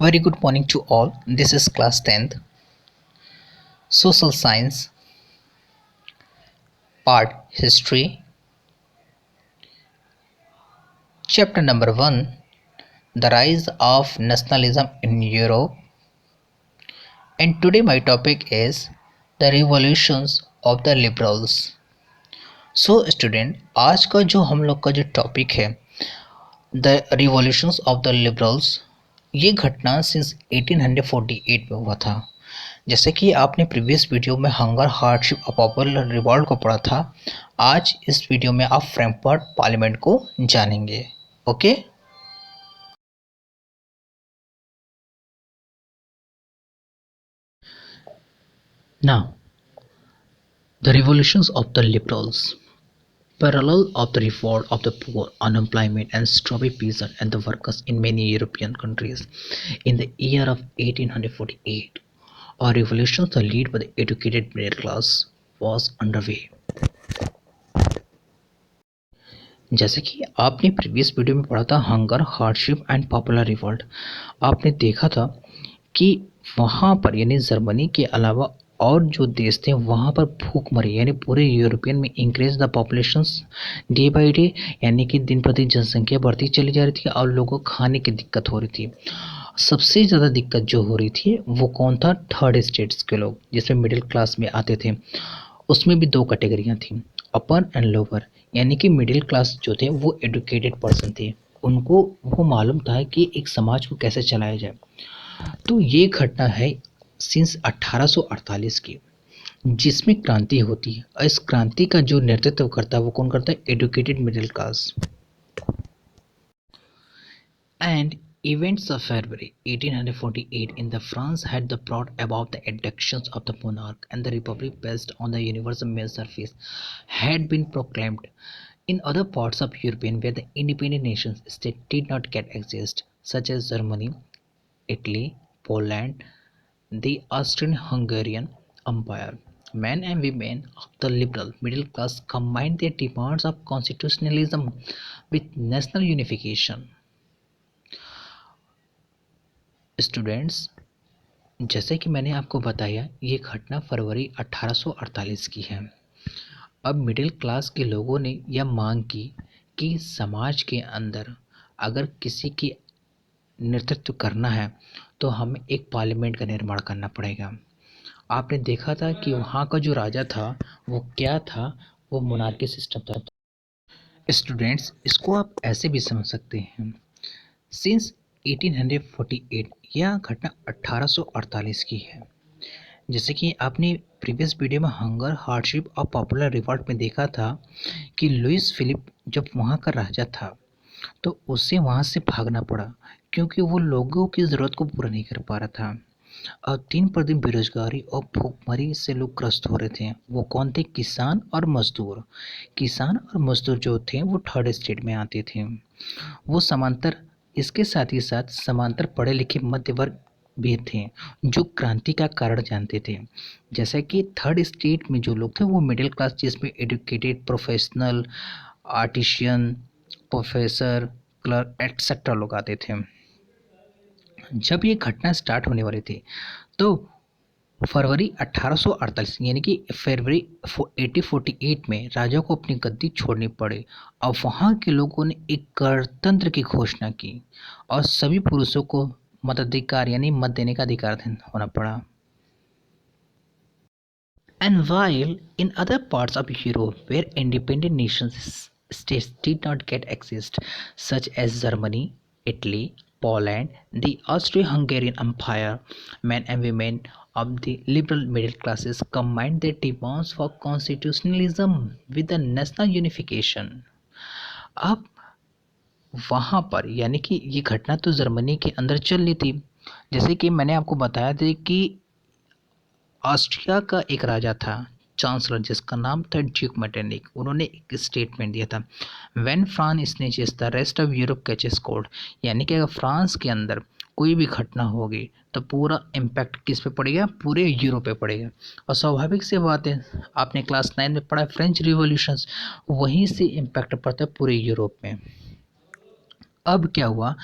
Very good morning to all. This is class 10th Social Science Part History, Chapter number 1, The Rise of Nationalism in Europe. And today my topic is The Revolutions of the Liberals. So student, आज का जो हम लोग का जो topic है the revolutions of the liberals, ये घटना सिंस 1848 में हुआ था। जैसे कि आपने प्रीवियस वीडियो में हंगर हार्डशिप और पॉपुलर रिवॉल्ट को पढ़ा था, आज इस वीडियो में आप फ्रैंकफर्ट पार्लियामेंट को जानेंगे। Okay, now the revolutions of the liberals, parallel of the revolt of the poor, unemployment and strawberry peasant and the workers in many European countries in the year of 1848. A revolution the lead by the educated middle class was underway. जैसे कि आपने previous video में पढ़ा था hunger hardship and popular revolt, आपने देखा था कि वहाँ पर यानी जर्मनी के अलावा और जो देश थे वहाँ पर भूखमरी यानी पूरे यूरोपियन में increase the populations day by day, यानी कि दिन प्रति जनसंख्या बढ़ती चली जा रही थी और लोगों को खाने की दिक्कत हो रही थी। सबसे ज़्यादा दिक्कत जो हो रही थी वो कौन था? थर्ड स्टेट्स के लोग, जिसमें मिडिल क्लास में आते थे। उसमें भी दो कैटेगरियाँ थी, अपर एंड लोअर। यानी कि मिडिल क्लास जो थे वो एडुकेटेड पर्सन थे, उनको वो मालूम था कि एक समाज को कैसे चलाया जाए। तो ये घटना है सिंस 1848 की, जिसमें क्रांति होती है। और इस क्रांति का जो नेतृत्व करता है वो कौन करता है? Educated middle class. And events of February 1848 in the France had brought about the elections of the monarch, and the republic based on the universal male service had been proclaimed. In other parts of Europe where the independent nations state did not yet exist, such as Germany, Italy, Poland, the Austrian-Hungarian Empire, men and women of the liberal middle class combined their demands of constitutionalism with national unification. Students, जैसे कि मैंने आपको बताया ये घटना फरवरी 1848 की है। अब मिडिल क्लास के लोगों ने यह मांग की कि समाज के अंदर अगर किसी की नेतृत्व करना है तो हमें एक पार्लियामेंट का निर्माण करना पड़ेगा। आपने देखा था कि वहाँ का जो राजा था वो क्या था? वो मोनार्की सिस्टम था। स्टूडेंट्स, इसको आप ऐसे भी समझ सकते हैं, सिंस 1848 यह घटना 1848 की है। जैसे कि आपने प्रीवियस वीडियो में हंगर हार्डशिप और पॉपुलर रिवॉल्ट में देखा था कि लुइस फिलिप जब वहाँ का राजा था तो उसे वहाँ से भागना पड़ा, क्योंकि वो लोगों की ज़रूरत को पूरा नहीं कर पा रहा था। और दिन पर दिन बेरोजगारी और भूखमरी से लोग ग्रस्त हो रहे थे। वो कौन थे? किसान और मजदूर। किसान और मजदूर जो थे वो थर्ड स्टेट में आते थे। वो समांतर, इसके साथ ही साथ समांतर पढ़े लिखे मध्य वर्ग भी थे जो क्रांति का कारण जानते थे। जैसा कि थर्ड स्टेट में जो लोग थे वो मिडिल क्लास, जिसमें educated professional, artisan, professor, clerk etcetera लोग आते थे। जब ये घटना स्टार्ट होने वाली थी तो फरवरी 1848 यानी कि फरवरी 1848 में राजा को अपनी गद्दी छोड़नी पड़ी और वहाँ के लोगों ने एक गणतंत्र की घोषणा की और सभी पुरुषों को मताधिकार यानी मत देने का अधिकार होना पड़ा। And while in other parts of Europe where independent nations states did not yet exist, such as Germany, Italy, Poland, the Austro-Hungarian Empire, men and women of the liberal middle classes combined their demands for constitutionalism with the national unification. अब वहाँ पर यानी कि ये घटना तो Germany के अंदर चल रही थी। जैसे कि मैंने आपको बताया था कि ऑस्ट्रिया का एक राजा था, चांसलर, जिसका नाम था ड्यूक मेटरनिक। उन्होंने एक स्टेटमेंट दिया था, when France sneezes the rest of Europe catches cold, यानी कि अगर फ्रांस के अंदर कोई भी घटना होगी तो पूरा इम्पैक्ट किस पे पड़ेगा? पूरे यूरोप पे पड़ेगा। और स्वाभाविक से बात है, आपने क्लास 9 में पढ़ा फ्रेंच रिवॉल्यूशंस, वहीं से इम्पैक्ट पड़ता है पूरे यूरोप में। अब क्या हुआ,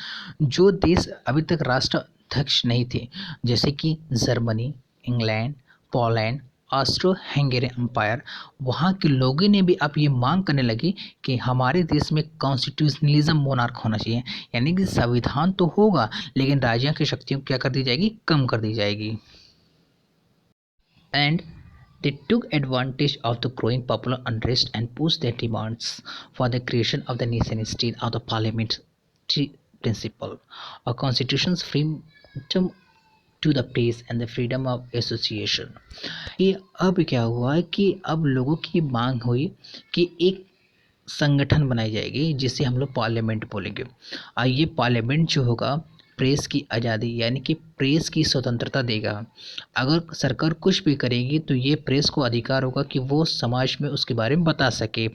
जो देश अभी तक राष्ट्र अध्यक्ष नहीं थे, जैसे कि Germany, England, Poland, Austro Hungarian empire, वहाँ के लोगों ने भी अब ये मांग करने लगे कि हमारे देश में कॉन्स्टिट्यूशनलिज्म मोनार्क होना चाहिए, यानी कि संविधान तो होगा लेकिन राज्यों की शक्तियों को क्या कर दी जाएगी, कम कर दी जाएगी। And they took advantage of the growing popular unrest and pushed their demands for the creation of the nation state of the parliamentary principle, a constitution's freedom to the press and the freedom of association। ये अब क्या हुआ कि अब लोगों की मांग हुई कि एक संगठन बनाई जाएगी जिसे हम लोग पार्लियामेंट बोलेंगे, और ये पार्लियामेंट जो होगा प्रेस की आज़ादी यानी कि प्रेस की स्वतंत्रता देगा। अगर सरकार कुछ भी करेगी तो ये प्रेस को अधिकार होगा कि वो समाज में उसके बारे में बता सके।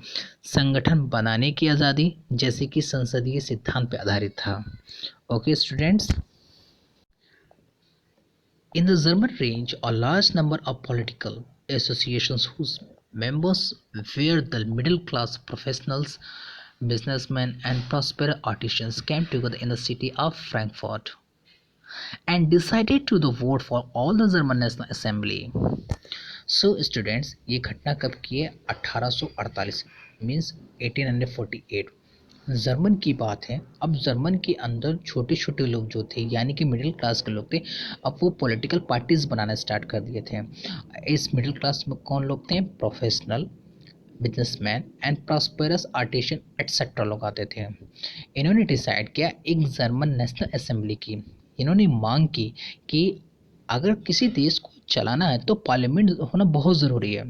संगठन बनाने की आज़ादी जैसे कि संसदीय सिद्धांत पर आधारित था। Okay students, in the German range, a large number of political associations whose members were the middle class professionals, businessmen, and prosperous artisans came together in the city of Frankfurt and decided to the vote for all the German National Assembly। So students, ये घटना कब की है? 1848 means 1848। German की बात है। अब German के अंदर छोटे छोटे लोग जो थे यानी कि मिडिल क्लास के लोग थे, अब वो पॉलिटिकल पार्टीज बनाना स्टार्ट कर दिए थे। इस मिडिल क्लास में कौन लोग थे? Professional, businessman and prosperous artisan etcetera लोग आते थे। इन्होंने डिसाइड किया एक जर्मन नेशनल असेंबली की। इन्होंने मांग की कि अगर किसी देश को चलाना है तो पार्लियामेंट होना बहुत ज़रूरी है।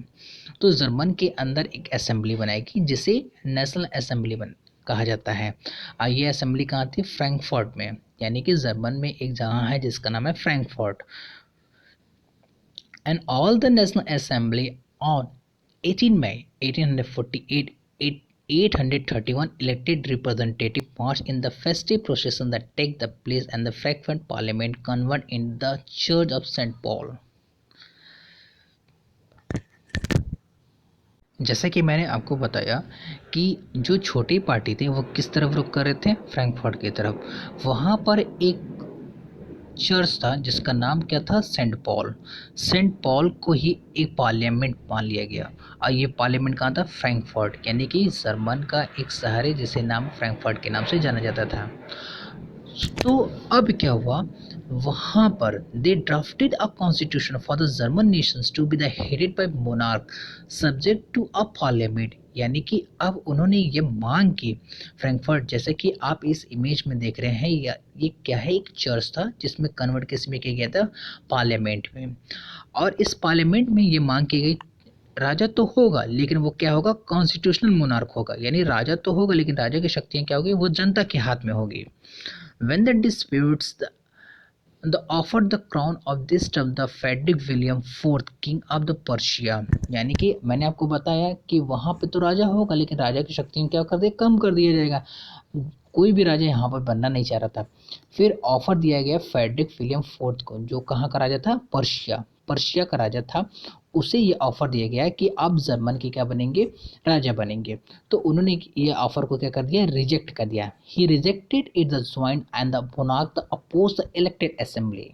तो जर्मन के अंदर एक असेंबली बनाएगी जिसे नेशनल असेंबली बन कहा जाता है। ये असेंबली कहाँ थी? फ्रैंकफर्ट में, यानी कि जर्मन में एक जगह है जिसका नाम है Frankfurt. And all the national assembly on 18 May 1848 831 elected representative march in the festive procession that take the place and the Frankfurt Parliament convent in the Church of St. Paul। जैसा कि मैंने आपको बताया कि जो छोटी पार्टी थी वो किस तरफ रुख कर रहे थे? फ्रैंकफर्ट की तरफ। वहाँ पर एक चर्च था जिसका नाम क्या था? Saint Paul. सेंट पॉल को ही एक पार्लियामेंट मान लिया गया, और ये पार्लियामेंट कहाँ था? फ्रैंकफर्ट, यानी कि जर्मन का एक शहर है जिसे नाम फ्रैंकफर्ट के नाम से जाना जाता था। तो अब क्या हुआ? वहाँ पर they drafted a constitution for the German nations to be the headed by monarch subject to a parliament, यानी कि अब उन्होंने ये मांग की। फ्रैंकफर्ट, जैसे कि आप इस इमेज में देख रहे हैं, या ये क्या है? एक चर्च था जिसमें कन्वर्ट किस में किया गया था? पार्लियामेंट में। और इस पार्लियामेंट में ये मांग की गई राजा तो होगा लेकिन वो क्या होगा? कॉन्स्टिट्यूशनल मोनार्क होगा, यानी राजा तो होगा लेकिन राजा की शक्तियाँ क्या होगी? वो जनता के हाथ में होगी। When the disputes the offered the crown of this term the Frederick William IV king of the Persia, यानी कि मैंने आपको बताया कि वहाँ पे तो राजा होगा लेकिन राजा की शक्तियाँ क्या कर दे? कम कर दिया जाएगा। कोई भी राजा यहाँ पर बनना नहीं चाह रहा था। फिर ऑफर दिया गया फेडरिक विलियम फोर्थ को, जो कहाँ का राजा था? पर्शिया, पर्शिया का राजा था। उसे ये ऑफर दिया गया कि आप जर्मन के क्या बनेंगे? राजा बनेंगे। तो उन्होंने ये ऑफर को क्या कर दिया? रिजेक्ट कर दिया। He rejected it the join and the monarch the oppose the elected assembly.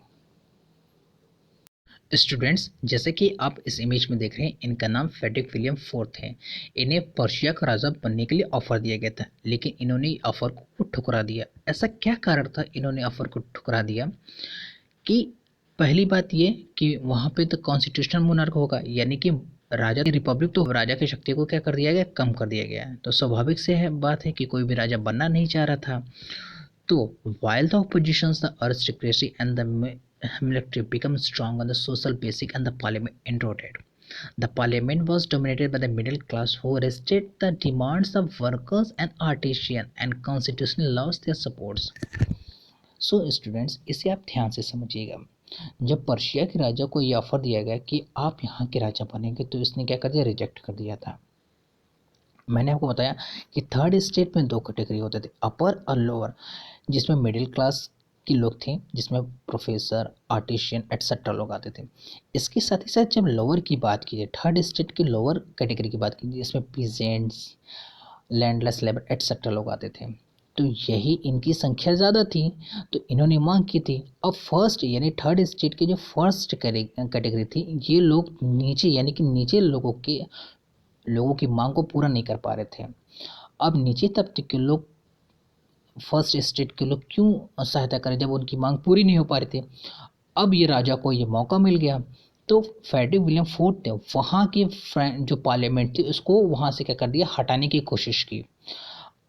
Students, जैसे कि आप इस इमेज में देख रहे हैं, इनका नाम फेडरिक विलियम फोर्थ है। इन्हें पर्शिया का राजा बनने के लिए ऑफर दिया गया था लेकिन इन्होंने ऑफर को ठुकरा दिया। ऐसा क्या कारण था इन्होंने ऑफर को ठुकरा दिया? कि पहली बात ये कि वहाँ पे तो कॉन्स्टिट्यूशनल मोनार्क होगा, यानी कि राजा की रिपब्लिक, तो राजा की शक्ति को क्या कर दिया गया? कम कर दिया गया। तो स्वाभाविक से है बात है कि कोई भी राजा बनना नहीं चाह रहा था। तो while the oppositions, the aristocracy and the military become strong on the social basic and the parliament eroded. The parliament was dominated by the middle class who resisted the demands of workers and artisans and constitutional laws their supports। So students, इसे आप ध्यान से समझिएगा। जब Persia के राजा को ये offer दिया गया कि आप यहाँ के राजा बनेंगे तो इसने क्या कर दिया? रिजेक्ट कर दिया था। मैंने आपको बताया कि थर्ड स्टेट में दो कैटेगरी होते थे, अपर और लोअर, जिसमें मिडिल क्लास के लोग थे, जिसमें प्रोफेसर, आर्टिशियन एटसेट्रा लोग आते थे। इसके साथ ही साथ जब लोअर की बात की जाए, थर्ड स्टेट के लोअर कैटेगरी की बात की जाए, जिसमें पीजेंट्स, लैंडलेस लेबर एटसेट्रा लोग आते थे। तो यही इनकी संख्या ज़्यादा थी, तो इन्होंने मांग की थी। अब फर्स्ट यानी थर्ड स्टेट की जो फर्स्ट कैटेगरी थी, ये लोग नीचे यानी कि नीचे लोगों की मांग को पूरा नहीं कर पा रहे थे। अब नीचे तबके के लोग फर्स्ट स्टेट के लोग क्यों सहायता करें जब उनकी मांग पूरी नहीं हो पा रही थी। अब ये राजा को ये मौका मिल गया, तो फ्रेडरिक विलियम फोर्थ ने वहाँ की जो पार्लियामेंट थी उसको वहाँ से क्या कर दिया, हटाने की कोशिश की।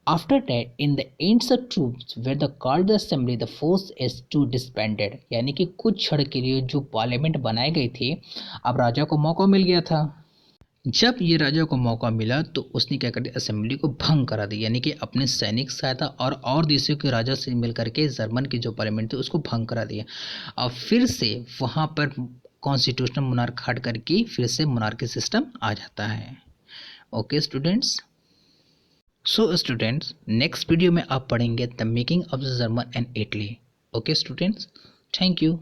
After that, in the ancient troops were the called the assembly, the force is to disbanded, यानी कि कुछ क्षण के लिए जो पार्लियामेंट बनाई गई थी, अब राजा को मौका मिल गया था। जब ये राजा को मौका मिला तो उसने क्या कर दिया, असेंबली को भंग करा दी, यानी कि अपने सैनिक सहायता और देशों के राजा से मिलकर के जर्मन की जो पार्लियामेंट थी उसको भंग करा दिया। अब फिर से वहाँ पर कॉन्स्टिट्यूशनल मोनार्क हट करके फिर से मोनार्की सिस्टम आ जाता है। Okay students, so students next video में आप पढ़ेंगे the making of the German and Italy. Okay students, thank you.